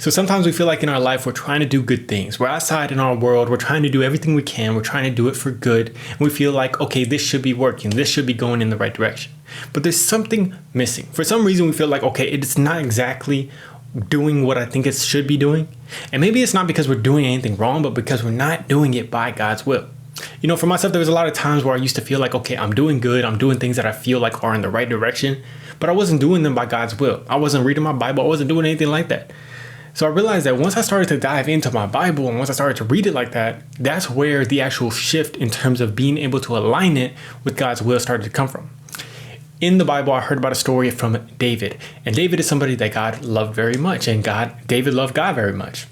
So sometimes we feel like in our life, we're trying to do good things. We're outside in our world. We're trying to do everything we can. We're trying to do it for good. And we feel like, okay, this should be working. This should be going in the right direction. But there's something missing. For some reason, we feel like, okay, it's not exactly doing what I think it should be doing. And maybe it's not because we're doing anything wrong, but because we're not doing it by God's will. You know, for myself, there was a lot of times where I used to feel like, okay, I'm doing good. I'm doing things that I feel like are in the right direction, but I wasn't doing them by God's will. I wasn't reading my Bible. I wasn't doing anything like that. So I realized that once I started to dive into my Bible and once I started to read it like that, that's where the actual shift in terms of being able to align it with God's will started to come from. In the Bible, I heard about a story from David, and David is somebody that God loved very much, and David loved God very much.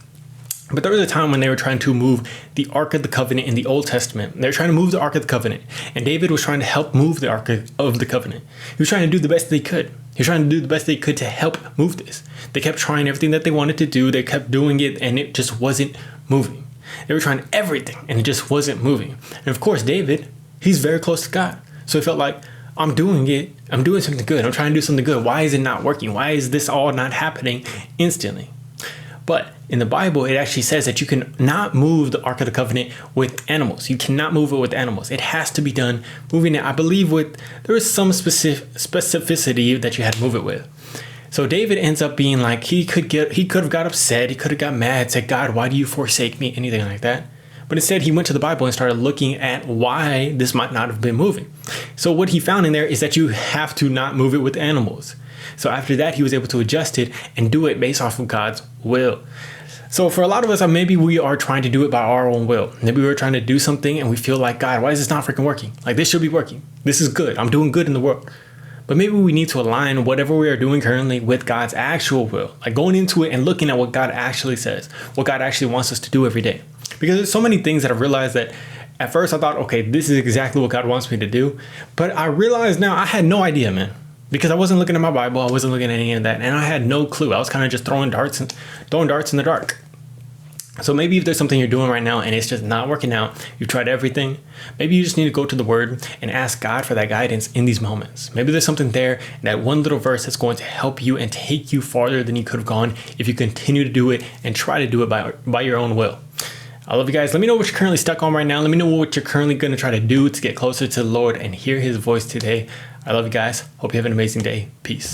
But there was a time when they were trying to move the Ark of the Covenant in the Old Testament. They were trying to move the Ark of the Covenant, and David was trying to help move the Ark of the Covenant. He was trying to do the best they could. He was trying to do the best they could to help move this. They kept trying everything that they wanted to do. They kept doing it, and it just wasn't moving. They were trying everything, and it just wasn't moving. And of course, David, he's very close to God. So he felt like, I'm doing it. I'm doing something good. I'm trying to do something good. Why is it not working? Why is this all not happening instantly? But in the Bible, it actually says that you can not move the Ark of the Covenant with animals. You cannot move it with animals. It has to be done moving it, I believe, there is some specificity that you had to move it with. So David ends up being like, he could have got upset. He could have got mad, said, God, why do you forsake me? Anything like that. But instead, he went to the Bible and started looking at why this might not have been moving. So what he found in there is that you have to not move it with animals. So after that, he was able to adjust it and do it based off of God's will. So for a lot of us, maybe we are trying to do it by our own will. Maybe we're trying to do something and we feel like, God, why is this not freaking working? Like, this should be working. This is good. I'm doing good in the world. But maybe we need to align whatever we are doing currently with God's actual will, like going into it and looking at what God actually says, what God actually wants us to do every day. Because there's so many things that I've realized that at first I thought, okay, this is exactly what God wants me to do. But I realize now I had no idea, man, because I wasn't looking at my Bible. I wasn't looking at any of that. And I had no clue. I was kind of just throwing darts in the dark. So maybe if there's something you're doing right now and it's just not working out, you've tried everything, maybe you just need to go to the Word and ask God for that guidance in these moments. Maybe there's something there, that one little verse that's going to help you and take you farther than you could have gone if you continue to do it and try to do it by your own will. I love you guys. Let me know what you're currently stuck on right now. Let me know what you're currently going to try to do to get closer to the Lord and hear His voice today. I love you guys. Hope you have an amazing day. Peace.